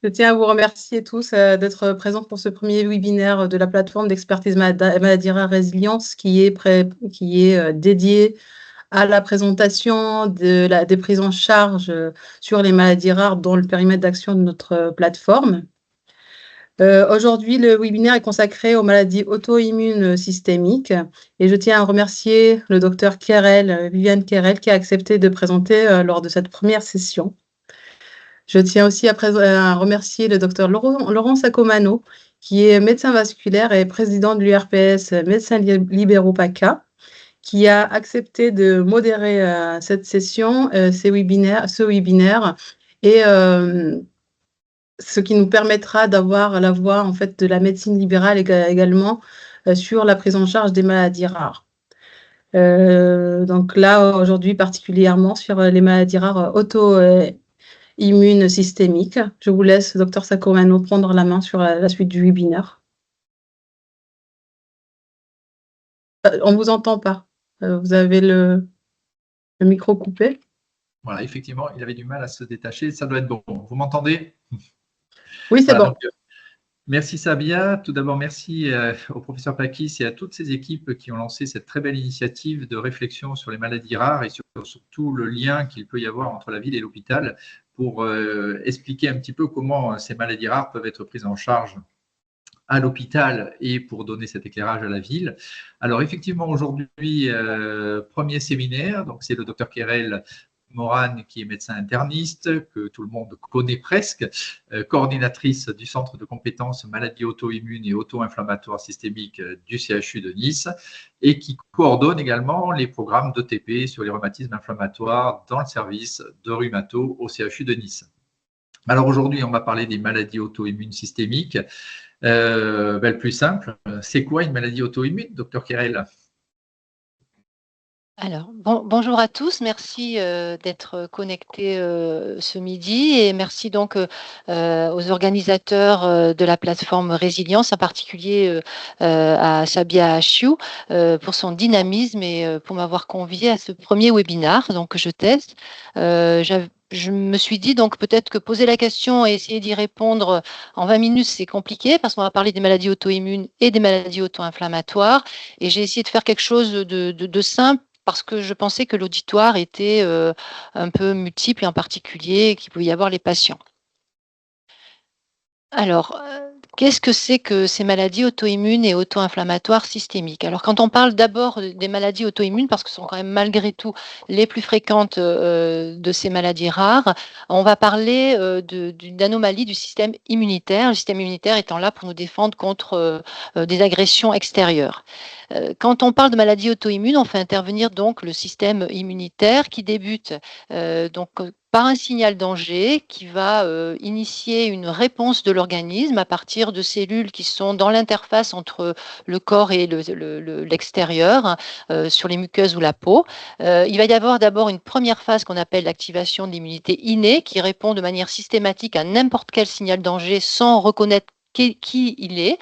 Je tiens à vous remercier tous d'être présents pour ce premier webinaire de la plateforme d'expertise maladie rare résilience qui est dédié à la présentation des prises en charge sur les maladies rares dans le périmètre d'action de notre plateforme. Aujourd'hui, le webinaire est consacré aux maladies auto-immunes systémiques et je tiens à remercier le docteur Viviane Querel, qui a accepté de présenter lors de cette première session. Je tiens aussi à remercier le docteur Laurent Sacomano, qui est médecin vasculaire et président de l'URPS Médecins Libéraux PACA, qui a accepté de modérer cette session, ce webinaire, et ce qui nous permettra d'avoir la voix en fait, de la médecine libérale également sur la prise en charge des maladies rares. Donc là, aujourd'hui, particulièrement sur les maladies rares auto-immunes systémiques. Je vous laisse, docteur Sacomano, prendre la main sur la suite du webinaire. On ne vous entend pas. Vous avez le micro coupé. Voilà, effectivement, il avait du mal à se détacher. Ça doit être bon. Vous m'entendez? Oui, c'est bon. Donc, merci Sabia. Tout d'abord, merci au professeur Pakis et à toutes ces équipes qui ont lancé cette très belle initiative de réflexion sur les maladies rares et surtout le lien qu'il peut y avoir entre la ville et l'hôpital pour expliquer un petit peu comment ces maladies rares peuvent être prises en charge à l'hôpital et pour donner cet éclairage à la ville. Alors effectivement, aujourd'hui, premier séminaire, donc c'est le docteur Querel Morane, qui est médecin interniste, que tout le monde connaît presque, coordinatrice du Centre de compétences maladies auto-immunes et auto-inflammatoires systémiques du CHU de Nice, et qui coordonne également les programmes d'ETP sur les rhumatismes inflammatoires dans le service de rhumato au CHU de Nice. Alors aujourd'hui, on va parler des maladies auto-immunes systémiques. Le plus simple, c'est quoi une maladie auto-immune, docteur Querel? Alors, bonjour à tous, merci d'être connectés ce midi et merci donc aux organisateurs de la plateforme Résilience, en particulier à Sabia Achiou pour son dynamisme et pour m'avoir convié à ce premier webinaire donc, que je teste. Je me suis dit donc peut-être que poser la question et essayer d'y répondre en 20 minutes, c'est compliqué parce qu'on va parler des maladies auto-immunes et des maladies auto-inflammatoires et j'ai essayé de faire quelque chose de simple parce que je pensais que l'auditoire était un peu multiple et en particulier qu'il pouvait y avoir les patients. Alors, qu'est-ce que c'est que ces maladies auto-immunes et auto-inflammatoires systémiques? Alors, quand on parle d'abord des maladies auto-immunes, parce que ce sont quand même malgré tout les plus fréquentes de ces maladies rares, on va parler d'une anomalie du système immunitaire, le système immunitaire étant là pour nous défendre contre des agressions extérieures. Quand on parle de maladies auto-immunes, on fait intervenir donc le système immunitaire qui débute par un signal danger qui va initier une réponse de l'organisme à partir de cellules qui sont dans l'interface entre le corps et l'extérieur, sur les muqueuses ou la peau. Il va y avoir d'abord une première phase qu'on appelle l'activation de l'immunité innée qui répond de manière systématique à n'importe quel signal danger sans reconnaître qui il est,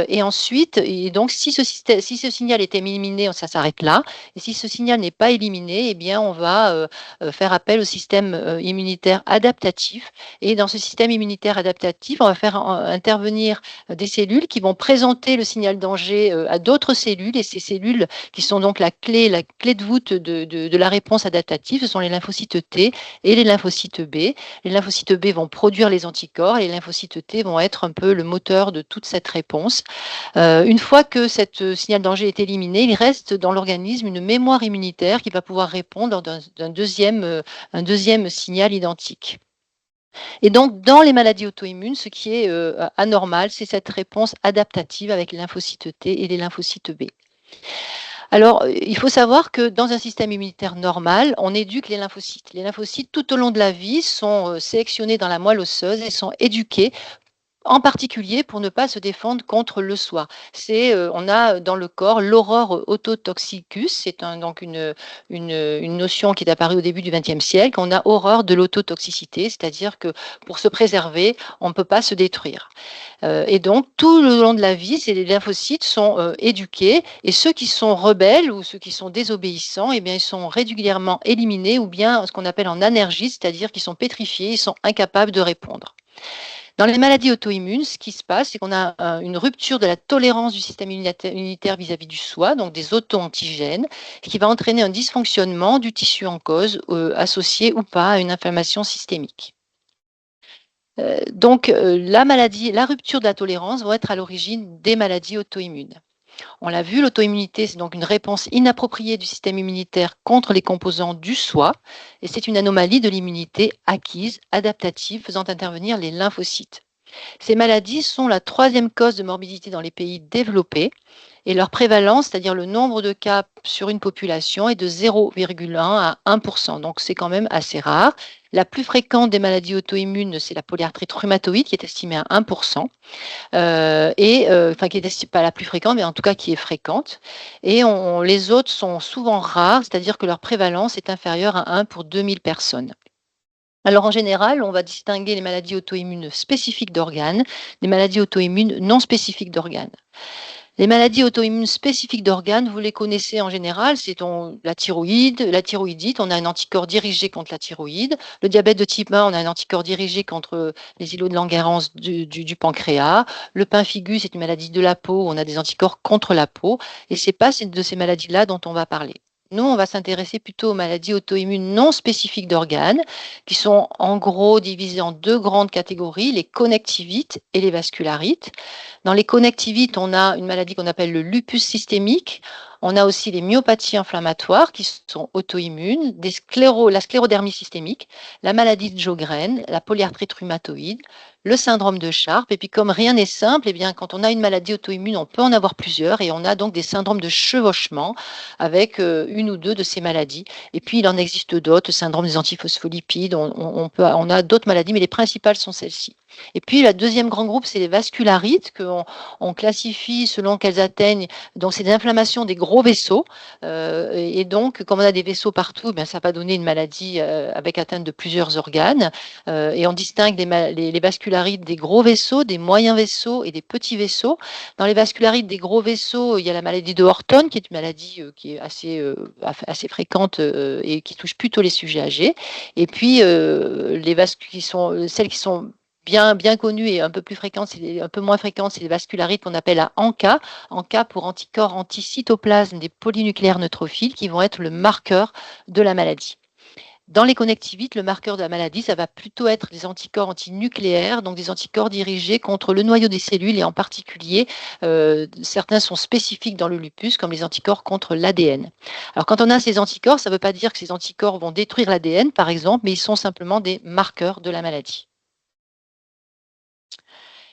et ensuite, et donc si ce signal est éliminé, ça s'arrête là, et si ce signal n'est pas éliminé, eh bien on va faire appel au système immunitaire adaptatif, et dans ce système immunitaire adaptatif, on va faire intervenir des cellules qui vont présenter le signal danger à d'autres cellules, et ces cellules qui sont donc la clé de voûte de la réponse adaptative, ce sont les lymphocytes T et les lymphocytes B. Les lymphocytes B vont produire les anticorps, et les lymphocytes T vont être un peu le moteur de toute cette réponse. Une fois que ce signal danger est éliminé, il reste dans l'organisme une mémoire immunitaire qui va pouvoir répondre d'un deuxième signal identique. Et donc, dans les maladies auto-immunes, ce qui est anormal, c'est cette réponse adaptative avec les lymphocytes T et les lymphocytes B. Alors, il faut savoir que dans un système immunitaire normal, on éduque les lymphocytes. Les lymphocytes, tout au long de la vie, sont sélectionnés dans la moelle osseuse et sont éduqués en particulier pour ne pas se défendre contre le soi. On a dans le corps l'aurore autotoxicus, c'est donc une notion qui est apparue au début du XXe siècle. On a horreur de l'autotoxicité, c'est-à-dire que pour se préserver, on ne peut pas se détruire. Et donc, tout le long de la vie, les lymphocytes sont éduqués, et ceux qui sont rebelles ou ceux qui sont désobéissants, eh bien, ils sont régulièrement éliminés ou bien ce qu'on appelle en anergie, c'est-à-dire qu'ils sont pétrifiés, ils sont incapables de répondre. Dans les maladies auto-immunes, ce qui se passe, c'est qu'on a une rupture de la tolérance du système immunitaire vis-à-vis du soi, donc des auto-antigènes, ce qui va entraîner un dysfonctionnement du tissu en cause, associé ou pas à une inflammation systémique. Donc, la rupture de la tolérance va être à l'origine des maladies auto-immunes. On l'a vu, l'auto-immunité, c'est donc une réponse inappropriée du système immunitaire contre les composants du soi, et c'est une anomalie de l'immunité acquise, adaptative, faisant intervenir les lymphocytes. Ces maladies sont la 3e cause de morbidité dans les pays développés, et leur prévalence, c'est-à-dire le nombre de cas sur une population, est de 0,1 à 1%, donc c'est quand même assez rare. La plus fréquente des maladies auto-immunes, c'est la polyarthrite rhumatoïde, qui est estimée à 1%. Enfin qui est pas la plus fréquente, mais en tout cas qui est fréquente. Et les autres sont souvent rares, c'est-à-dire que leur prévalence est inférieure à 1 pour 2000 personnes. Alors en général, on va distinguer les maladies auto-immunes spécifiques d'organes des maladies auto-immunes non spécifiques d'organes. Les maladies auto-immunes spécifiques d'organes, vous les connaissez en général, c'est la thyroïde, la thyroïdite, on a un anticorps dirigé contre la thyroïde. Le diabète de type 1, on a un anticorps dirigé contre les îlots de Langerhans du pancréas. Le pemphigus, c'est une maladie de la peau, on a des anticorps contre la peau. Et ce n'est pas de ces maladies-là dont on va parler. Nous, on va s'intéresser plutôt aux maladies auto-immunes non spécifiques d'organes, qui sont en gros divisées en 2 grandes catégories, les connectivites et les vascularites. Dans les connectivites, on a une maladie qu'on appelle le lupus systémique. On a aussi les myopathies inflammatoires qui sont auto-immunes, la sclérodermie systémique, la maladie de Sjögren, la polyarthrite rhumatoïde, le syndrome de Sharp. Et puis comme rien n'est simple, eh bien, quand on a une maladie auto-immune, on peut en avoir plusieurs et on a donc des syndromes de chevauchement avec une ou deux de ces maladies. Et puis il en existe d'autres, le syndrome des antiphospholipides, on a d'autres maladies, mais les principales sont celles-ci. Et puis, la deuxième grand groupe, c'est les vascularites, qu'on classifie selon qu'elles atteignent. Donc, c'est des inflammations des gros vaisseaux. Et donc, comme on a des vaisseaux partout, bien, ça va donner une maladie avec atteinte de plusieurs organes. Et on distingue les vascularites des gros vaisseaux, des moyens vaisseaux et des petits vaisseaux. Dans les vascularites des gros vaisseaux, il y a la maladie de Horton, qui est une maladie qui est assez fréquente et qui touche plutôt les sujets âgés. Et puis, celles qui sont bien connues et un peu plus fréquentes, un peu moins fréquentes, c'est les vascularites qu'on appelle à ANCA. ANCA pour anticorps anticytoplasme des polynucléaires neutrophiles, qui vont être le marqueur de la maladie. Dans les connectivites, le marqueur de la maladie, ça va plutôt être des anticorps antinucléaires, donc des anticorps dirigés contre le noyau des cellules, et en particulier, certains sont spécifiques dans le lupus, comme les anticorps contre l'ADN. Alors quand on a ces anticorps, ça ne veut pas dire que ces anticorps vont détruire l'ADN, par exemple, mais ils sont simplement des marqueurs de la maladie.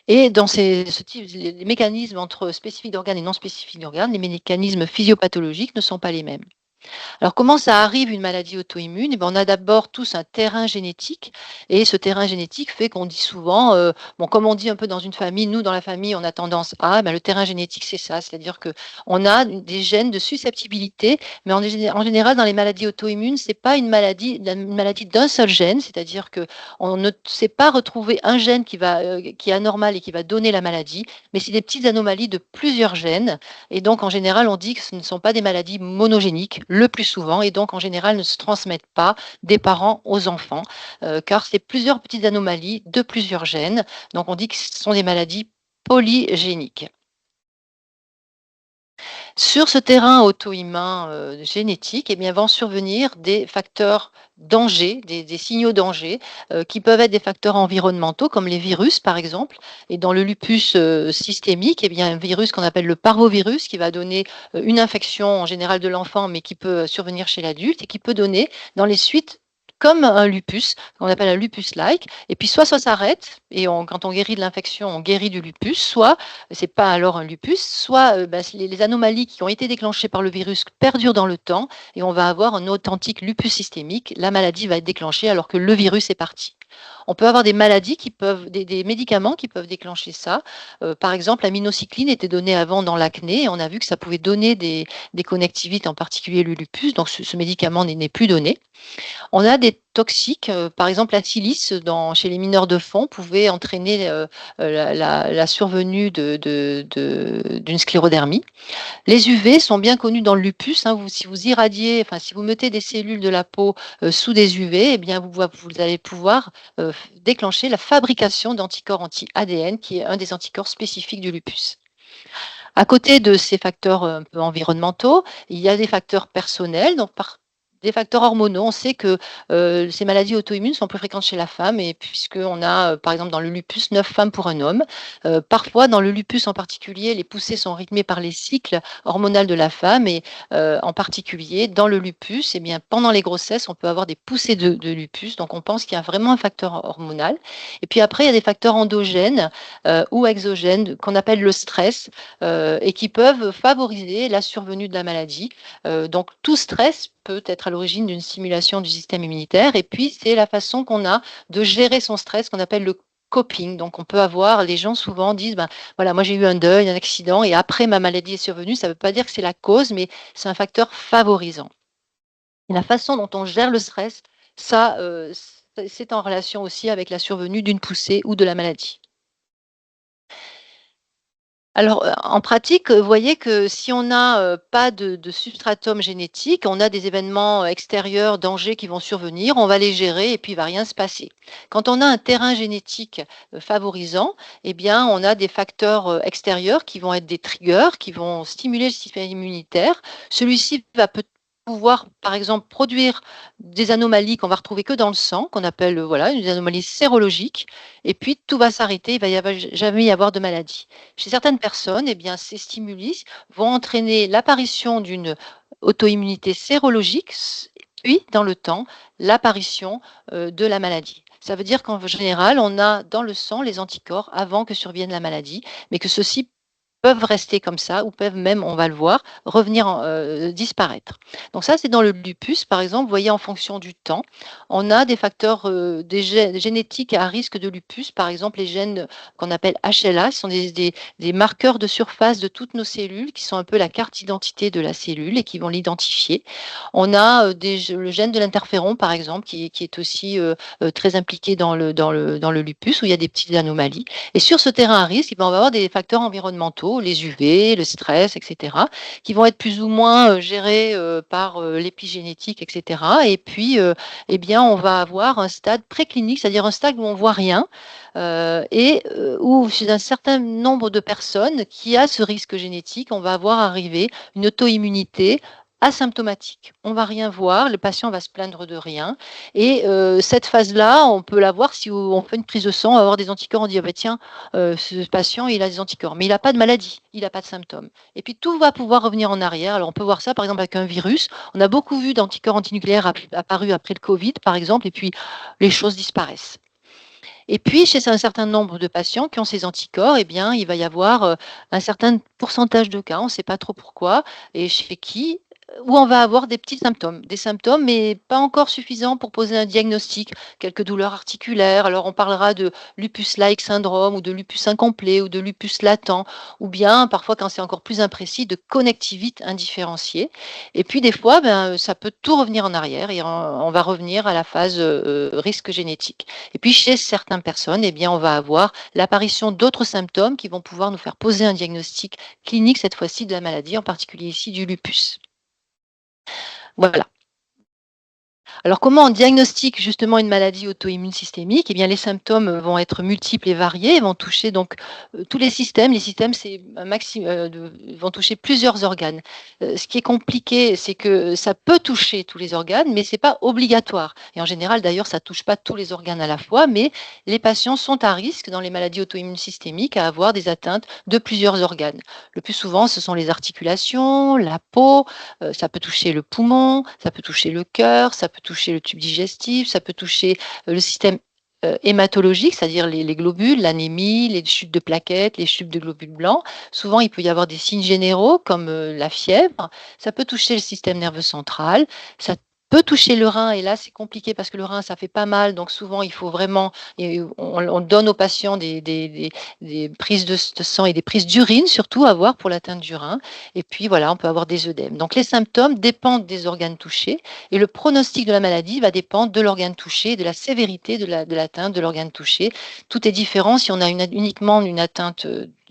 Et dans les mécanismes entre spécifiques d'organes et non spécifiques d'organes, les mécanismes physiopathologiques ne sont pas les mêmes. Alors, comment ça arrive une maladie auto-immune? On a d'abord tous un terrain génétique, et ce terrain génétique fait qu'on dit souvent, comme on dit un peu dans une famille, nous dans la famille, on a tendance à, le terrain génétique, c'est ça, c'est-à-dire qu'on a des gènes de susceptibilité, mais en général, dans les maladies auto-immunes, c'est pas une maladie d'un seul gène, c'est-à-dire qu'on ne sait pas retrouver un gène qui est anormal et qui va donner la maladie, mais c'est des petites anomalies de plusieurs gènes, et donc en général, on dit que ce ne sont pas des maladies monogéniques, le plus souvent, et donc en général ne se transmettent pas des parents aux enfants, car c'est plusieurs petites anomalies de plusieurs gènes. Donc on dit que ce sont des maladies polygéniques. Sur ce terrain auto-immun génétique, vont survenir des facteurs danger, des signaux danger, qui peuvent être des facteurs environnementaux, comme les virus, par exemple. Et dans le lupus systémique, un virus qu'on appelle le parvovirus, qui va donner une infection en général de l'enfant, mais qui peut survenir chez l'adulte et qui peut donner dans les suites comme un lupus, qu'on appelle un lupus-like, et puis soit ça s'arrête, et quand on guérit de l'infection, on guérit du lupus, soit c'est pas alors un lupus, soit les anomalies qui ont été déclenchées par le virus perdurent dans le temps, et on va avoir un authentique lupus systémique, la maladie va être déclenchée alors que le virus est parti. On peut avoir des maladies des médicaments qui peuvent déclencher ça. Par exemple, la minocycline était donnée avant dans l'acné, et on a vu que ça pouvait donner des connectivites, en particulier le lupus, donc ce médicament n'est plus donné. On a des toxiques, par exemple la silice chez les mineurs de fond pouvait entraîner la survenue d'une sclérodermie. Les UV sont bien connus dans le lupus, si vous mettez des cellules de la peau sous des UV, vous allez pouvoir déclencher la fabrication d'anticorps anti-ADN, qui est un des anticorps spécifiques du lupus. À côté de ces facteurs un peu environnementaux, il y a des facteurs personnels, donc des facteurs hormonaux. On sait que ces maladies auto-immunes sont plus fréquentes chez la femme, et puisqu'on a, par exemple, dans le lupus, 9 femmes pour un homme. Parfois, dans le lupus en particulier, les poussées sont rythmées par les cycles hormonaux de la femme, et en particulier, dans le lupus, eh bien, pendant les grossesses, on peut avoir des poussées de lupus, donc on pense qu'il y a vraiment un facteur hormonal. Et puis après, il y a des facteurs endogènes ou exogènes qu'on appelle le stress, et qui peuvent favoriser la survenue de la maladie. Donc tout stress peut être à l'origine d'une stimulation du système immunitaire, et puis c'est la façon qu'on a de gérer son stress qu'on appelle le coping. Donc on peut avoir, les gens souvent disent, ben voilà, moi j'ai eu un deuil, un accident, et après ma maladie est survenue. Ça ne veut pas dire que c'est la cause, mais c'est un facteur favorisant. Et la façon dont on gère le stress, ça, c'est en relation aussi avec la survenue d'une poussée ou de la maladie. Alors, en pratique, vous voyez que si on n'a, pas de substratum génétique, on a des événements extérieurs, dangers qui vont survenir, on va les gérer et puis il va rien se passer. Quand on a un terrain génétique, favorisant, eh bien, on a des facteurs, extérieurs qui vont être des triggers, qui vont stimuler le système immunitaire. Celui-ci va pouvoir, par exemple, produire des anomalies qu'on va retrouver que dans le sang, qu'on appelle, voilà, une anomalie sérologique, et puis tout va s'arrêter, il va jamais y avoir de maladie. Chez certaines personnes, eh bien, ces stimuli vont entraîner l'apparition d'une auto-immunité sérologique, puis dans le temps, l'apparition de la maladie. Ça veut dire qu'en général, on a dans le sang les anticorps avant que survienne la maladie, mais que ceux-ci peuvent rester comme ça ou peuvent même, on va le voir, revenir disparaître. Donc ça, c'est dans le lupus, par exemple. Vous voyez, en fonction du temps, on a des facteurs des génétiques à risque de lupus. Par exemple, les gènes qu'on appelle HLA, ce sont des marqueurs de surface de toutes nos cellules qui sont un peu la carte d'identité de la cellule et qui vont l'identifier. On a le gène de l'interféron, par exemple, qui est aussi très impliqué dans le lupus, où il y a des petites anomalies. Et sur ce terrain à risque, on va avoir des facteurs environnementaux, les UV, le stress, etc., qui vont être plus ou moins gérés par l'épigénétique, etc. Et puis, eh bien, on va avoir un stade préclinique, c'est-à-dire un stade où on ne voit rien, où chez un certain nombre de personnes qui a ce risque génétique, on va voir arriver une auto-immunité asymptomatique. On va rien voir, le patient va se plaindre de rien, et cette phase-là, on peut la voir si on fait une prise de sang, on va avoir des anticorps, on dit: ah ben tiens, ce patient, il a des anticorps, mais il n'a pas de maladie, il n'a pas de symptômes. Et puis tout va pouvoir revenir en arrière. Alors on peut voir ça par exemple avec un virus. On a beaucoup vu d'anticorps antinucléaires apparus après le Covid, par exemple, et puis les choses disparaissent. Et puis, chez un certain nombre de patients qui ont ces anticorps, eh bien, il va y avoir un certain pourcentage de cas, on ne sait pas trop pourquoi, et chez qui, où on va avoir des petits symptômes, mais pas encore suffisants pour poser un diagnostic, quelques douleurs articulaires. Alors, on parlera de lupus-like syndrome, ou de lupus incomplet, ou de lupus latent, ou bien, parfois, quand c'est encore plus imprécis, de connectivite indifférenciée. Et puis, des fois, ça peut tout revenir en arrière, et on va revenir à la phase risque génétique. Et puis, chez certaines personnes, eh bien, on va avoir l'apparition d'autres symptômes qui vont pouvoir nous faire poser un diagnostic clinique, cette fois-ci de la maladie, en particulier ici du lupus. Voilà. Alors, comment on diagnostique justement une maladie auto-immune systémique? Eh bien, les symptômes vont être multiples et variés, vont toucher donc tous les systèmes. Les systèmes, c'est un vont toucher plusieurs organes. Ce qui est compliqué, c'est que ça peut toucher tous les organes, mais c'est pas obligatoire. Et en général, d'ailleurs, ça touche pas tous les organes à la fois, mais les patients sont à risque dans les maladies auto-immunes systémiques à avoir des atteintes de plusieurs organes. Le plus souvent, ce sont les articulations, la peau, ça peut toucher le poumon, ça peut toucher le cœur, ça peut toucher le tube digestif, ça peut toucher le système hématologique, c'est-à-dire les globules, l'anémie, les chutes de plaquettes, les chutes de globules blancs. Souvent, il peut y avoir des signes généraux comme la fièvre. Ça peut toucher le système nerveux central. Ça peut toucher le rein, et là c'est compliqué parce que le rein ça fait pas mal, donc souvent il faut vraiment, on donne aux patients des prises de sang et des prises d'urine surtout à voir pour l'atteinte du rein, et puis voilà, on peut avoir des œdèmes. Donc les symptômes dépendent des organes touchés, et le pronostic de la maladie va dépendre de l'organe touché, de la sévérité de l'atteinte de l'organe touché. Tout est différent si on a uniquement une atteinte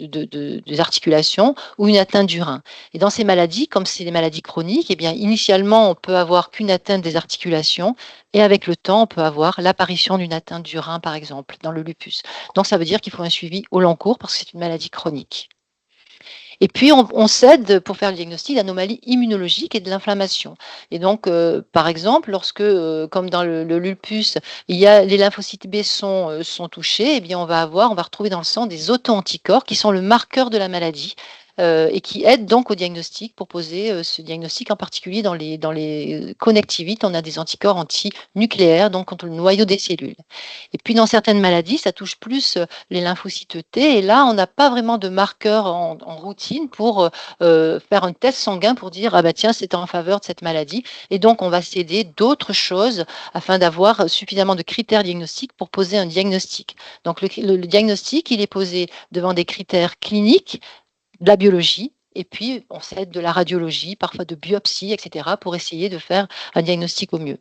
des articulations ou une atteinte du rein. Et dans ces maladies, comme c'est des maladies chroniques, eh bien, initialement, on peut avoir qu'une atteinte des articulations et avec le temps, on peut avoir l'apparition d'une atteinte du rein, par exemple, dans le lupus. Donc, ça veut dire qu'il faut un suivi au long cours parce que c'est une maladie chronique. Et puis, on s'aide pour faire le diagnostic d'anomalies immunologiques et de l'inflammation. Et donc, par exemple, lorsque, comme dans le lupus, les lymphocytes B sont touchés, eh bien, on va retrouver dans le sang des auto-anticorps qui sont le marqueur de la maladie. Et qui aident donc au diagnostic pour poser ce diagnostic en particulier dans les connectivites, on a des anticorps antinucléaires, donc contre le noyau des cellules. Et puis dans certaines maladies, ça touche plus les lymphocytes T, et là, on n'a pas vraiment de marqueur en routine pour faire un test sanguin pour dire ah bah tiens, c'est en faveur de cette maladie. Et donc, on va s'aider d'autres choses afin d'avoir suffisamment de critères diagnostiques pour poser un diagnostic. Donc, le diagnostic, il est posé devant des critères cliniques, de la biologie, et puis on s'aide de la radiologie, parfois de biopsie, etc., pour essayer de faire un diagnostic au mieux.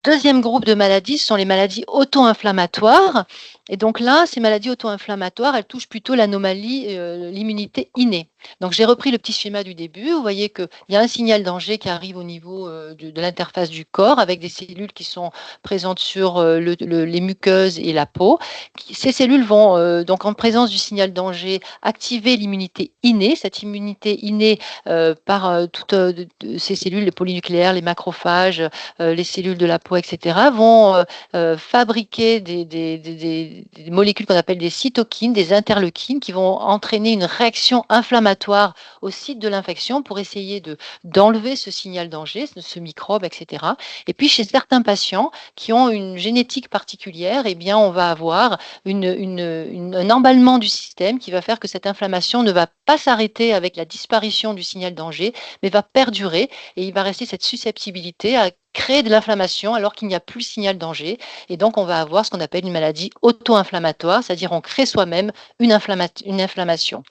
Deuxième groupe de maladies, ce sont les maladies auto-inflammatoires. Et donc là, ces maladies auto-inflammatoires, elles touchent plutôt l'anomalie, l'immunité innée. Donc j'ai repris le petit schéma du début. Vous voyez qu'il y a un signal danger qui arrive au niveau de l'interface du corps avec des cellules qui sont présentes sur les muqueuses et la peau. Ces cellules vont, donc en présence du signal danger, activer l'immunité innée. Cette immunité innée par toutes ces cellules, les polynucléaires, les macrophages, les cellules de la peau, etc., vont fabriquer des molécules qu'on appelle des cytokines, des interleukines, qui vont entraîner une réaction inflammatoire au site de l'infection pour essayer d'enlever ce signal danger, ce microbe, etc. Et puis, chez certains patients qui ont une génétique particulière, eh bien, on va avoir un emballement du système qui va faire que cette inflammation ne va pas s'arrêter avec la disparition du signal danger, mais va perdurer, et il va rester cette susceptibilité à créer de l'inflammation alors qu'il n'y a plus le signal danger. Et donc, on va avoir ce qu'on appelle une maladie auto-inflammatoire, c'est-à-dire on crée soi-même une inflammation.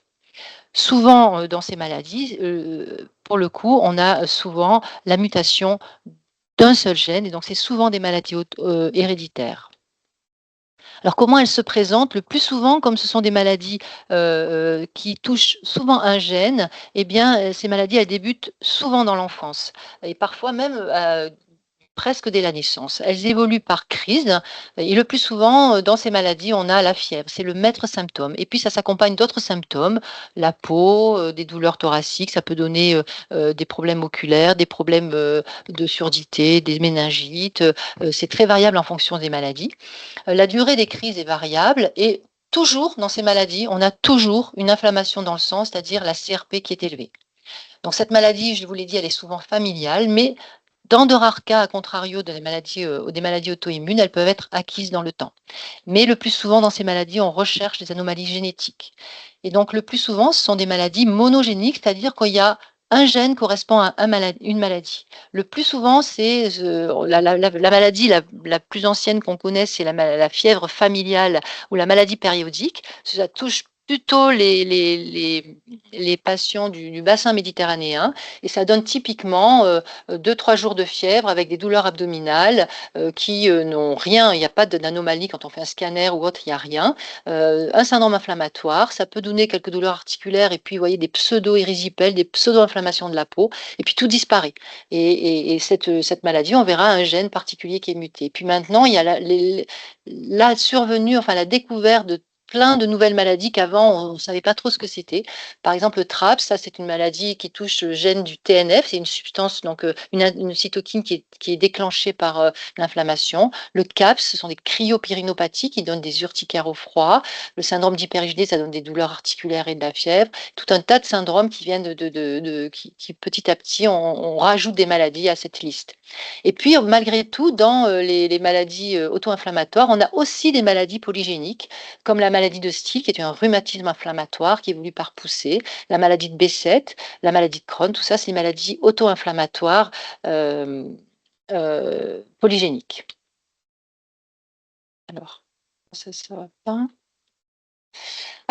Souvent, dans ces maladies, pour le coup, on a souvent la mutation d'un seul gène, et donc c'est souvent des maladies héréditaires. Alors, comment elles se présentent? Le plus souvent, comme ce sont des maladies qui touchent souvent un gène, eh bien, ces maladies, elles débutent souvent dans l'enfance et parfois même presque dès la naissance. Elles évoluent par crise et le plus souvent, dans ces maladies, on a la fièvre. C'est le maître symptôme. Et puis, ça s'accompagne d'autres symptômes, la peau, des douleurs thoraciques. Ça peut donner des problèmes oculaires, des problèmes de surdité, des méningites. C'est très variable en fonction des maladies. La durée des crises est variable et toujours, dans ces maladies, on a toujours une inflammation dans le sang, c'est-à-dire la CRP qui est élevée. Donc cette maladie, je vous l'ai dit, elle est souvent familiale, mais dans de rares cas, à contrario des maladies auto-immunes, elles peuvent être acquises dans le temps. Mais le plus souvent, dans ces maladies, on recherche des anomalies génétiques. Et donc, le plus souvent, ce sont des maladies monogéniques, c'est-à-dire qu'il y a un gène correspond à une maladie. Le plus souvent, c'est la maladie la plus ancienne qu'on connaisse, c'est la fièvre familiale ou la maladie périodique. Ça touche plutôt les patients du bassin méditerranéen et ça donne typiquement 2-3 jours de fièvre avec des douleurs abdominales qui n'ont rien, il n'y a pas d'anomalie quand on fait un scanner ou autre, il n'y a rien. Un syndrome inflammatoire, ça peut donner quelques douleurs articulaires et puis vous voyez des pseudo-érysipèles, des pseudo-inflammations de la peau et puis tout disparaît. Et cette maladie, on verra un gène particulier qui est muté. Et puis maintenant, il y a la survenue, enfin la découverte de plein de nouvelles maladies qu'avant, on ne savait pas trop ce que c'était. Par exemple, le TRAPS, ça c'est une maladie qui touche le gène du TNF, c'est une substance, donc une cytokine qui est déclenchée par l'inflammation. Le CAPS, ce sont des cryopyrinopathies qui donnent des urticaires au froid. Le syndrome d'hyper-IgD, ça donne des douleurs articulaires et de la fièvre. Tout un tas de syndromes qui viennent qui petit à petit, on rajoute des maladies à cette liste. Et puis, malgré tout, dans les maladies auto-inflammatoires, on a aussi des maladies polygéniques, comme la maladie de Still, qui est un rhumatisme inflammatoire qui évolue par poussée, la maladie de B7, la maladie de Crohn, tout ça, c'est des maladies auto-inflammatoires polygéniques. Alors, ça va pas.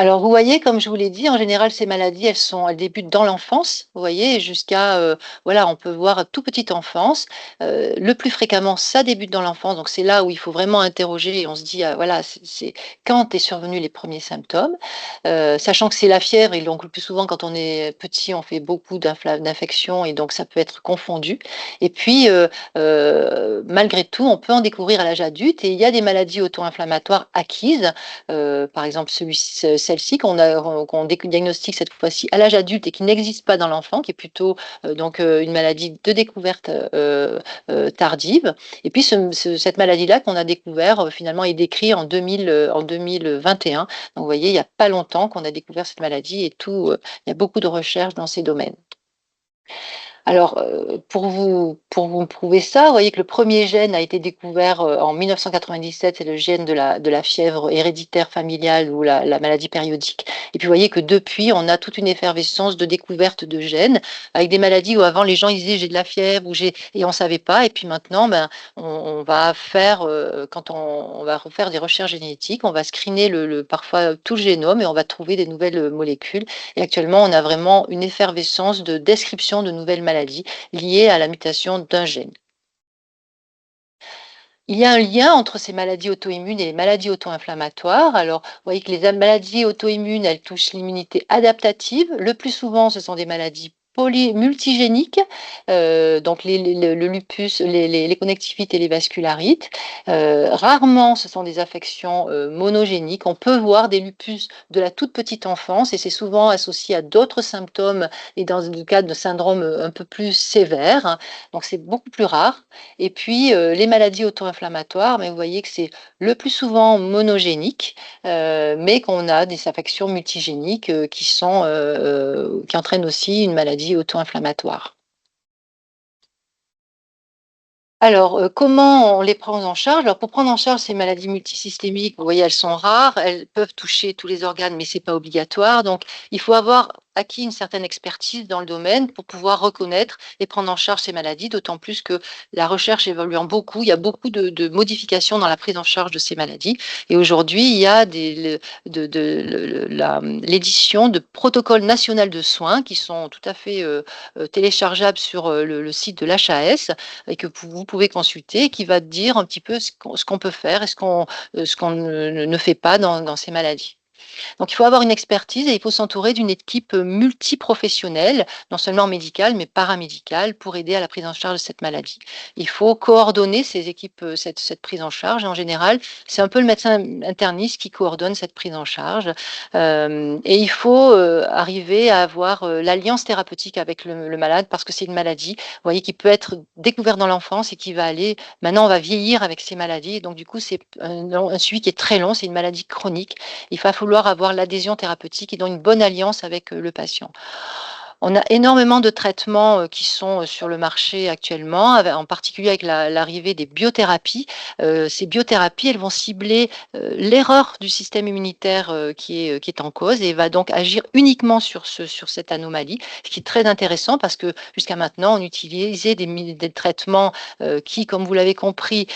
Alors, vous voyez, comme je vous l'ai dit, en général, ces maladies, elles débutent dans l'enfance, vous voyez, jusqu'à, voilà, on peut voir toute petite enfance. Le plus fréquemment, ça débute dans l'enfance, donc c'est là où il faut vraiment interroger et on se dit, ah, voilà, c'est quand est survenus les premiers symptômes, sachant que c'est la fièvre et donc le plus souvent quand on est petit, on fait beaucoup d'infections et donc ça peut être confondu. Et puis, malgré tout, on peut en découvrir à l'âge adulte et il y a des maladies auto-inflammatoires acquises, par exemple celle-ci qu'on diagnostique cette fois-ci à l'âge adulte et qui n'existe pas dans l'enfant, qui est plutôt donc une maladie de découverte tardive. Et puis cette maladie-là qu'on a découvert finalement est décrite en 2021. Donc vous voyez, il n'y a pas longtemps qu'on a découvert cette maladie et tout, il y a beaucoup de recherches dans ces domaines. Alors, pour vous prouver ça, vous voyez que le premier gène a été découvert en 1997, c'est le gène de la fièvre héréditaire familiale ou la maladie périodique. Et puis, vous voyez que depuis, on a toute une effervescence de découverte de gènes avec des maladies où avant les gens ils disaient j'ai de la fièvre et on savait pas. Et puis maintenant, ben, on va faire, quand on va refaire des recherches génétiques, on va screener parfois tout le génome et on va trouver des nouvelles molécules. Et actuellement, on a vraiment une effervescence de description de nouvelles maladies liées à la mutation d'un gène. Il y a un lien entre ces maladies auto-immunes et les maladies auto-inflammatoires. Alors, vous voyez que les maladies auto-immunes, elles touchent l'immunité adaptative. Le plus souvent, ce sont des maladies multigéniques, donc le lupus, les connectivites et les vascularites. Rarement, ce sont des affections monogéniques. On peut voir des lupus de la toute petite enfance et c'est souvent associé à d'autres symptômes et dans le cas de syndromes un peu plus sévères, hein. Donc, c'est beaucoup plus rare. Et puis, les maladies auto-inflammatoires, mais vous voyez que c'est le plus souvent monogénique, mais qu'on a des affections multigéniques qui entraînent aussi une maladie auto-inflammatoire. Alors, comment on les prend en charge? Alors, pour prendre en charge ces maladies multisystémiques, vous voyez, elles sont rares, elles peuvent toucher tous les organes, mais c'est pas obligatoire. Donc, il faut avoir acquis une certaine expertise dans le domaine pour pouvoir reconnaître et prendre en charge ces maladies, d'autant plus que la recherche évoluant beaucoup, il y a beaucoup de modifications dans la prise en charge de ces maladies. Et aujourd'hui, il y a l'édition de protocoles nationaux de soins qui sont tout à fait téléchargeables sur le site de l'HAS et que vous pouvez consulter, qui va dire un petit peu ce qu'on peut faire et ce qu'on ne fait pas dans ces maladies. Donc il faut avoir une expertise et il faut s'entourer d'une équipe multiprofessionnelle, non seulement médicale, mais paramédicale, pour aider à la prise en charge de cette maladie. Il faut coordonner ces équipes, cette prise en charge. Et en général, c'est un peu le médecin interniste qui coordonne cette prise en charge. Et il faut arriver à avoir l'alliance thérapeutique avec le malade parce que c'est une maladie, vous voyez, qui peut être découverte dans l'enfance et qui va aller, maintenant on va vieillir avec ces maladies. Et donc du coup, c'est un suivi qui est très long, c'est une maladie chronique. Il va falloir avoir l'adhésion thérapeutique et donc une bonne alliance avec le patient. On a énormément de traitements qui sont sur le marché actuellement, en particulier avec l'arrivée des biothérapies. Ces biothérapies, elles vont cibler l'erreur du système immunitaire qui est en cause et va donc agir uniquement sur cette anomalie, ce qui est très intéressant parce que jusqu'à maintenant, on utilisait des traitements qui, comme vous l'avez compris,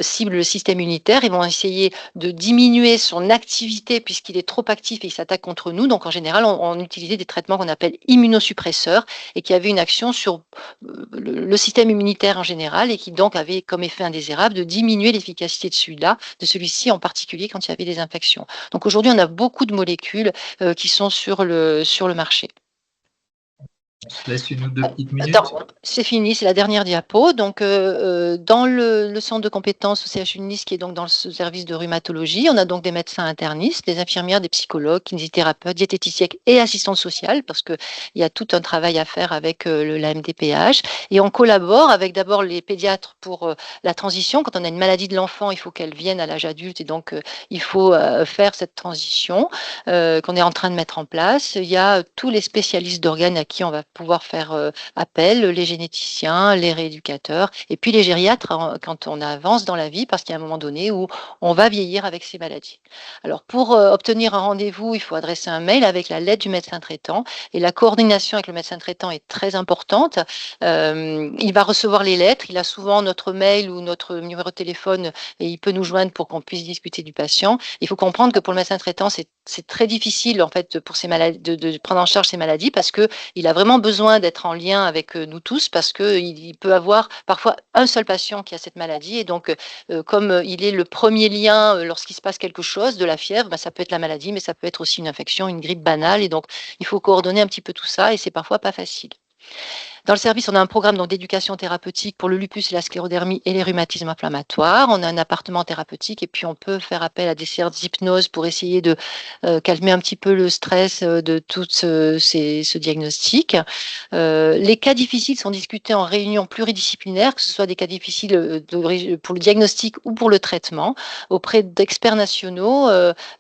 ciblent le système immunitaire et vont essayer de diminuer son activité puisqu'il est trop actif et il s'attaque contre nous. Donc, en général, on utilisait des traitements qu'on appelle immunosuppresseurs et qui avaient une action sur le système immunitaire en général et qui donc avait comme effet indésirable de diminuer l'efficacité de celui-ci en particulier quand il y avait des infections. Donc aujourd'hui, on a beaucoup de molécules qui sont sur le marché. On se laisse une ou deux petites minutes. C'est fini, c'est la dernière diapo. Donc, dans le centre de compétences au CHU de Nice, qui est donc dans le service de rhumatologie, on a donc des médecins internistes, des infirmières, des psychologues, kinésithérapeutes, diététiciennes et assistantes sociales, parce qu'il y a tout un travail à faire avec la MDPH. Et on collabore avec d'abord les pédiatres pour la transition. Quand on a une maladie de l'enfant, il faut qu'elle vienne à l'âge adulte et donc il faut faire cette transition qu'on est en train de mettre en place. Il y a tous les spécialistes d'organes à qui on va pouvoir faire appel, les généticiens, les rééducateurs, et puis les gériatres quand on avance dans la vie, parce qu'il y a un moment donné où on va vieillir avec ces maladies. Alors, pour obtenir un rendez-vous, il faut adresser un mail avec la lettre du médecin traitant, et la coordination avec le médecin traitant est très importante. Il va recevoir les lettres, il a souvent notre mail ou notre numéro de téléphone, et il peut nous joindre pour qu'on puisse discuter du patient. Il faut comprendre que pour le médecin traitant, c'est c'est très difficile en fait pour ces maladies de prendre en charge ces maladies parce que il a vraiment besoin d'être en lien avec nous tous parce que il peut avoir parfois un seul patient qui a cette maladie et donc comme il est le premier lien lorsqu'il se passe quelque chose, de la fièvre, ça peut être la maladie, mais ça peut être aussi une infection, une grippe banale et donc il faut coordonner un petit peu tout ça et c'est parfois pas facile. Dans le service, on a un programme d'éducation thérapeutique pour le lupus et la sclérodermie et les rhumatismes inflammatoires. On a un appartement thérapeutique et puis on peut faire appel à des séances d'hypnose pour essayer de calmer un petit peu le stress de tout ce diagnostic. Les cas difficiles sont discutés en réunion pluridisciplinaire, que ce soit des cas difficiles pour le diagnostic ou pour le traitement, auprès d'experts nationaux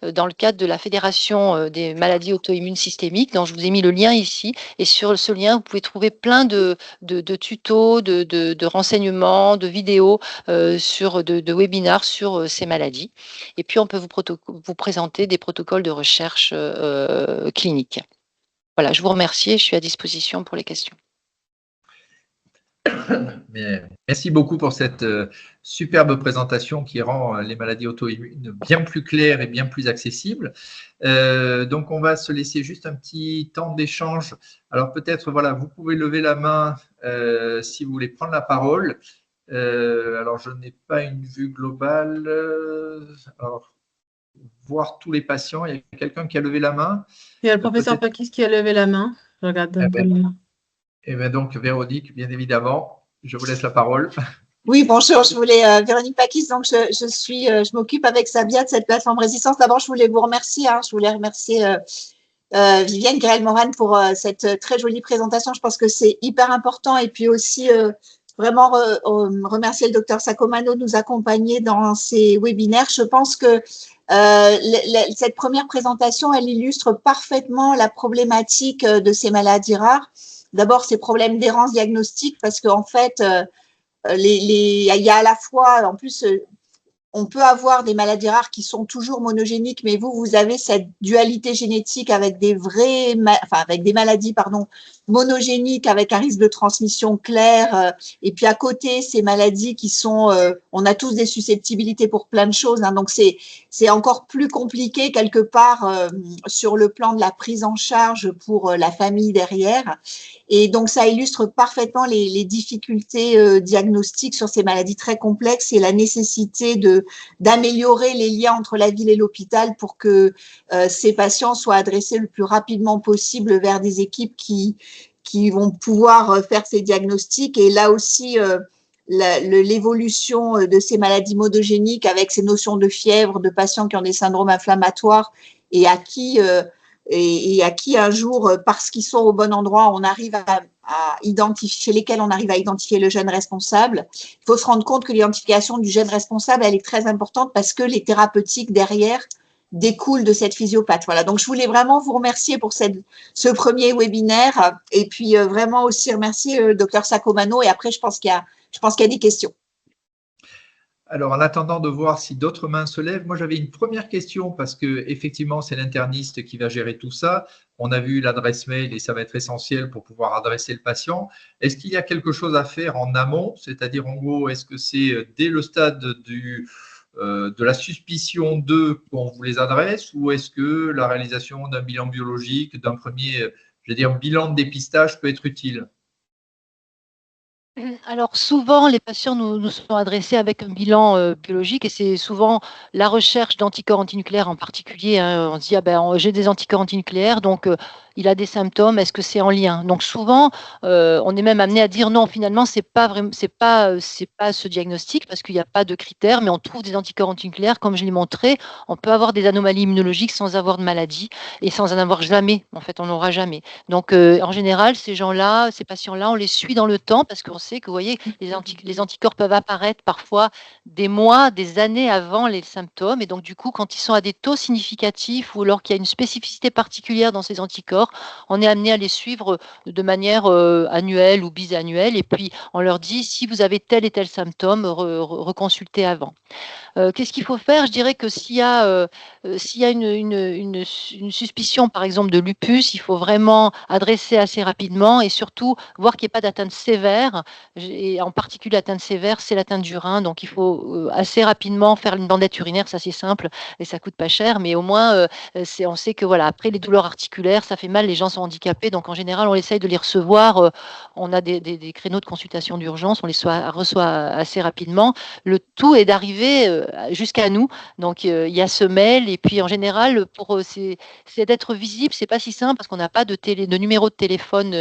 dans le cadre de la Fédération des maladies auto-immunes systémiques, dont je vous ai mis le lien ici. Et sur ce lien, vous pouvez trouver plein de tutos, de renseignements, de vidéos, de webinars sur ces maladies. Et puis, on peut vous présenter des protocoles de recherche clinique. Voilà, je vous remercie et je suis à disposition pour les questions. Merci beaucoup pour cette superbe présentation qui rend les maladies auto-immunes bien plus claires et bien plus accessibles. Donc, on va se laisser juste un petit temps d'échange. Alors, peut-être, voilà, vous pouvez lever la main si vous voulez prendre la parole. Alors, je n'ai pas une vue globale. Alors, voir tous les patients. Il y a quelqu'un qui a levé la main. Il y a le professeur Pakis qui a levé la main. Je regarde. Et bien donc, Véronique, bien évidemment, je vous laisse la parole. Oui, bonjour, je voulais, Véronique Pakis, donc je m'occupe avec Sabia de cette plateforme résistance. D'abord, je voulais vous remercier, je voulais remercier Viviane Grel-Moran pour cette très jolie présentation. Je pense que c'est hyper important et puis aussi vraiment remercier le docteur Sacomano de nous accompagner dans ces webinaires. Je pense que cette première présentation, elle illustre parfaitement la problématique de ces maladies rares. D'abord, ces problèmes d'errance diagnostique parce qu'en fait, il y a à la fois, en plus, on peut avoir des maladies rares qui sont toujours monogéniques, mais vous avez cette dualité génétique avec des maladies, monogéniques avec un risque de transmission clair. Et puis à côté, ces maladies qui sont, on a tous des susceptibilités pour plein de choses. Donc c'est encore plus compliqué quelque part sur le plan de la prise en charge pour la famille derrière. Et donc, ça illustre parfaitement les difficultés diagnostiques sur ces maladies très complexes et la nécessité d'améliorer les liens entre la ville et l'hôpital pour que ces patients soient adressés le plus rapidement possible vers des équipes qui vont pouvoir faire ces diagnostics. Et là aussi, l'évolution de ces maladies monogéniques avec ces notions de fièvre, de patients qui ont des syndromes inflammatoires et à qui un jour, parce qu'ils sont au bon endroit, on arrive à identifier, chez lesquels on arrive à identifier le gène responsable. Il faut se rendre compte que l'identification du gène responsable, elle est très importante parce que les thérapeutiques derrière découlent de cette physiopathie. Voilà, donc je voulais vraiment vous remercier pour ce premier webinaire et puis vraiment aussi remercier le docteur Sacomano et après je pense qu'il y a des questions. Alors, en attendant de voir si d'autres mains se lèvent, moi j'avais une première question parce que effectivement c'est l'interniste qui va gérer tout ça. On a vu l'adresse mail et ça va être essentiel pour pouvoir adresser le patient. Est-ce qu'il y a quelque chose à faire en amont? C'est-à-dire en gros, est-ce que c'est dès le stade de la suspicion d'eux qu'on vous les adresse ou est-ce que la réalisation d'un bilan biologique, d'un premier, bilan de dépistage peut être utile? Alors souvent, les patients nous sont adressés avec un bilan biologique et c'est souvent la recherche d'anticorps antinucléaires en particulier. On se dit, j'ai des anticorps antinucléaires, donc il a des symptômes, est-ce que c'est en lien? Donc souvent, on est même amené à dire non, finalement, c'est pas ce diagnostic parce qu'il n'y a pas de critères, mais on trouve des anticorps antinucléaires, comme je l'ai montré, on peut avoir des anomalies immunologiques sans avoir de maladie et sans en avoir jamais. En fait, on n'aura jamais. Donc en général, ces patients-là, on les suit dans le temps parce qu'on sait que, vous voyez, les anticorps peuvent apparaître parfois des mois, des années avant les symptômes. Et donc, du coup, quand ils sont à des taux significatifs ou alors qu'il y a une spécificité particulière dans ces anticorps, d'accord, on est amené à les suivre de manière annuelle ou bisannuelle, et puis on leur dit si vous avez tel et tel symptôme, reconsultez avant. Qu'est-ce qu'il faut faire? Je dirais que s'il y a une suspicion, par exemple, de lupus, il faut vraiment adresser assez rapidement et surtout voir qu'il n'y ait pas d'atteinte sévère. Et en particulier, l'atteinte sévère, c'est l'atteinte du rein. Donc, il faut assez rapidement faire une bandette urinaire. Ça, c'est simple et ça coûte pas cher. Mais au moins, on sait que voilà, après les douleurs articulaires, ça fait mal, les gens sont handicapés. Donc, en général, on essaye de les recevoir. On a des créneaux de consultation d'urgence, on les reçoit assez rapidement. Le tout est d'arriver jusqu'à nous. Donc, il y a ce mail. Et puis, en général, c'est d'être visible. C'est pas si simple parce qu'on n'a pas de numéro de téléphone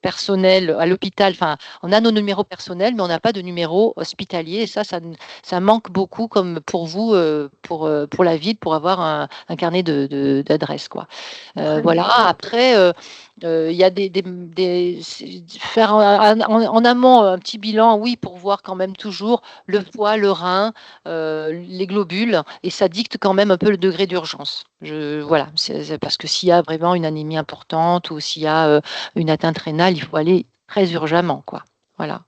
personnel à l'hôpital. Enfin, on a nos numéros personnels, mais on n'a pas de numéro hospitalier. Et ça manque beaucoup, comme pour vous, pour la ville, pour avoir un carnet d'adresses, quoi. Voilà. Après, il y a faire en amont un petit bilan, oui, pour voir quand même toujours le foie, le rein, les globules, et ça dicte quand même un peu le degré d'urgence. Voilà, c'est parce que s'il y a vraiment une anémie importante ou s'il y a une atteinte rénale, il faut aller très urgemment, quoi. Voilà.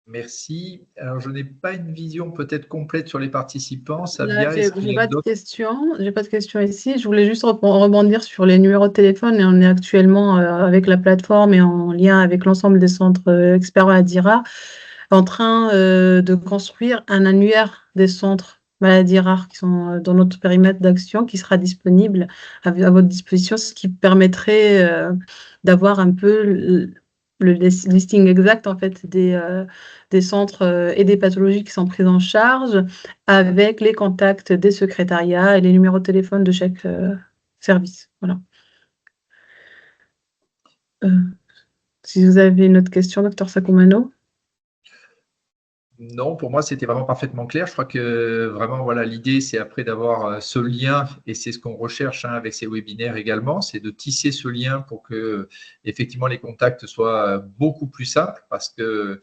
Merci. Alors, je n'ai pas une vision peut-être complète sur les participants. Là, Sabia, j'ai est-ce qu'il j'ai y a pas de d'autres? questions. J'ai pas de questions ici. Je voulais juste rebondir sur les numéros de téléphone. Et on est actuellement avec la plateforme et en lien avec l'ensemble des centres experts Maladira en train de construire un annuaire des centres maladies rares qui sont dans notre périmètre d'action qui sera disponible à votre disposition, ce qui permettrait d'avoir un peu le listing exact en fait des centres et des pathologies qui sont prises en charge avec les contacts des secrétariats et les numéros de téléphone de chaque service. Voilà. Si vous avez une autre question, docteur Sakoumano. Non, pour moi, c'était vraiment parfaitement clair. Je crois que vraiment, voilà, l'idée, c'est après d'avoir ce lien, et c'est ce qu'on recherche avec ces webinaires également, c'est de tisser ce lien pour que, effectivement, les contacts soient beaucoup plus simples, parce que,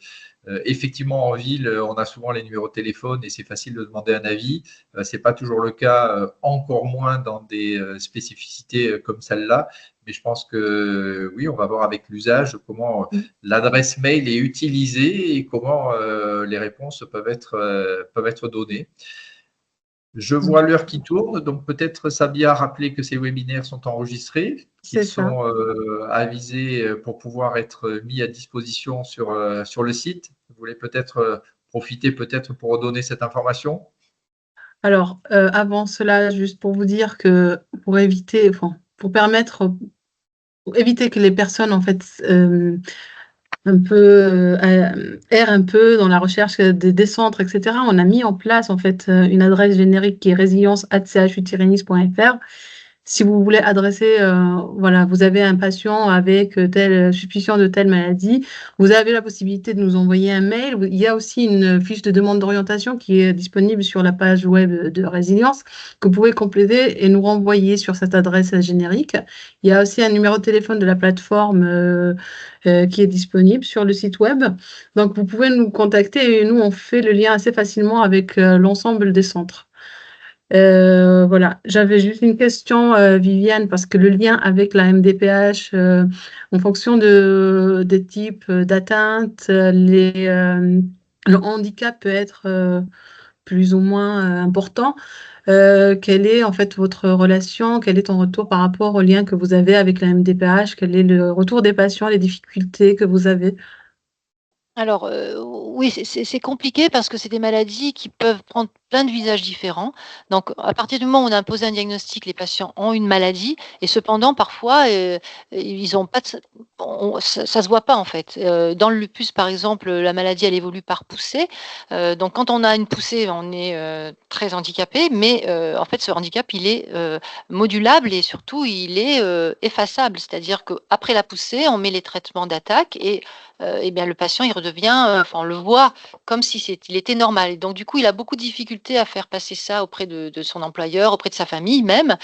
effectivement, en ville, on a souvent les numéros de téléphone et c'est facile de demander un avis. C'est pas toujours le cas, encore moins dans des spécificités comme celle-là. Mais je pense que oui, on va voir avec l'usage comment l'adresse mail est utilisée et comment les réponses peuvent être données. Je vois l'heure qui tourne, donc peut-être Sabia rappeler que ces webinaires sont enregistrés, qu'ils sont avisés pour pouvoir être mis à disposition sur le site. Vous voulez peut-être profiter peut-être pour redonner cette information? Alors, avant cela, juste pour vous dire que pour éviter, enfin, pour éviter que les personnes, en fait, un peu errent un peu dans la recherche des centres, etc., on a mis en place, en fait, une adresse générique qui est résilience@chu-nice.fr. Si vous voulez adresser, voilà, vous avez un patient avec telle suspicion de telle maladie, vous avez la possibilité de nous envoyer un mail. Il y a aussi une fiche de demande d'orientation qui est disponible sur la page web de Résilience que vous pouvez compléter et nous renvoyer sur cette adresse générique. Il y a aussi un numéro de téléphone de la plateforme qui est disponible sur le site web. Donc, vous pouvez nous contacter et nous, on fait le lien assez facilement avec l'ensemble des centres. Voilà, j'avais juste une question, Viviane, parce que le lien avec la MDPH, en fonction des types d'atteinte, le handicap peut être plus ou moins important. Quelle est en fait votre relation? Quel est ton retour par rapport au lien que vous avez avec la MDPH? Quel est le retour des patients, les difficultés que vous avez? Alors, oui, c'est compliqué parce que c'est des maladies qui peuvent prendre plein de visages différents. Donc, à partir du moment où on a posé un diagnostic, les patients ont une maladie et cependant, parfois, ils ont pas de ça se voit pas, en fait. Dans le lupus, par exemple, la maladie, elle évolue par poussée. Donc quand on a une poussée, on est, très handicapé, mais en fait, ce handicap, il est, modulable et surtout, il est, effaçable. C'est-à-dire qu'après la poussée, on met les traitements d'attaque et bien le patient, il redevient, enfin, on le voit comme si il était normal. Et donc du coup, il a beaucoup de difficultés à faire passer ça auprès de son employeur, auprès de sa famille même.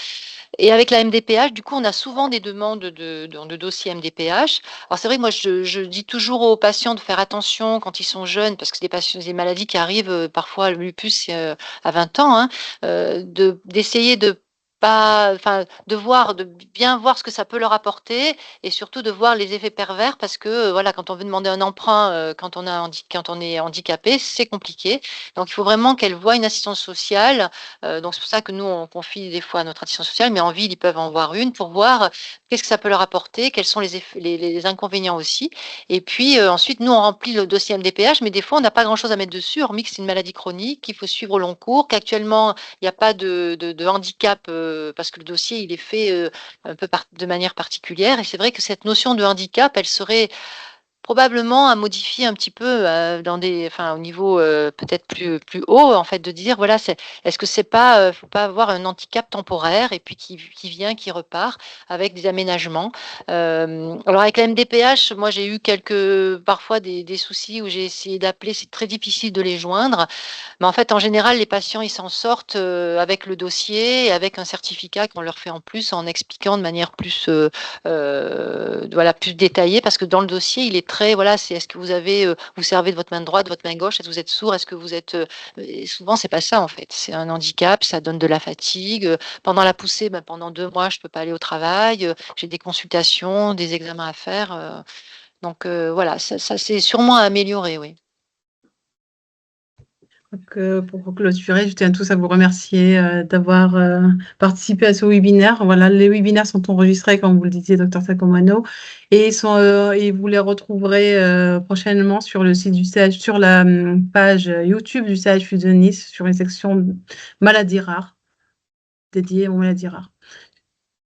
Et avec la MDPH, du coup, on a souvent des demandes de dossiers MDPH. Alors c'est vrai que moi, je dis toujours aux patients de faire attention quand ils sont jeunes, parce que c'est des maladies qui arrivent parfois, le lupus, c'est à 20 ans, hein, d'essayer de pas, enfin, de bien voir ce que ça peut leur apporter et surtout de voir les effets pervers parce que, voilà, quand on veut demander un emprunt, quand on est handicapé, c'est compliqué. Donc il faut vraiment qu'elles voient une assistance sociale, donc c'est pour ça que nous, on confie des fois à notre assistance sociale, mais en ville, ils peuvent en voir une pour voir qu'est-ce que ça peut leur apporter, quels sont les effets les inconvénients aussi et puis, ensuite, nous, on remplit le dossier MDPH, mais des fois, on n'a pas grand-chose à mettre dessus, hormis que c'est une maladie chronique, qu'il faut suivre au long cours, qu'actuellement, il n'y a pas de handicap, parce que le dossier, il est fait, un peu de manière particulière et c'est vrai que cette notion de handicap, elle serait probablement à modifier un petit peu, au niveau, peut-être plus haut, en fait, de dire voilà, est-ce que c'est pas, faut pas avoir un handicap temporaire et puis qui vient, qui repart avec des aménagements. Alors avec la MDPH, moi j'ai eu parfois des soucis où j'ai essayé d'appeler, c'est très difficile de les joindre. Mais en fait, en général, les patients, ils s'en sortent, avec le dossier et avec un certificat qu'on leur fait en plus en expliquant de manière plus, voilà, plus détaillée parce que dans le dossier, il est très voilà, c'est est-ce que vous servez de votre main droite, de votre main gauche? Est-ce que vous êtes sourd? Est-ce que vous êtes, et souvent, c'est pas ça, en fait. C'est un handicap, ça donne de la fatigue, pendant la poussée, pendant 2 mois, je peux pas aller au travail, j'ai des consultations, des examens à faire, donc voilà, ça c'est sûrement à améliorer, oui. Donc, pour clôturer, je tiens tous à vous remercier d'avoir participé à ce webinaire. Voilà, les webinaires sont enregistrés, comme vous le disiez, Dr Saccomanno, et vous les retrouverez prochainement sur le site du CH, sur la page YouTube du CHU de Nice, sur une section maladies rares, dédiée aux maladies rares.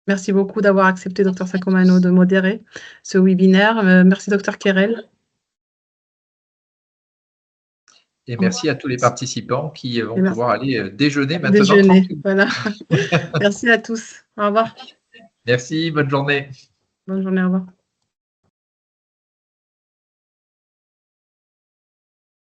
Merci beaucoup d'avoir accepté, Dr Saccomanno, de modérer ce webinaire. Merci, Dr Querelle. Et merci à tous les participants qui vont Merci. pouvoir aller déjeuner maintenant. Déjeuner, voilà. Merci à tous. Au revoir. Merci, bonne journée. Bonne journée, au revoir.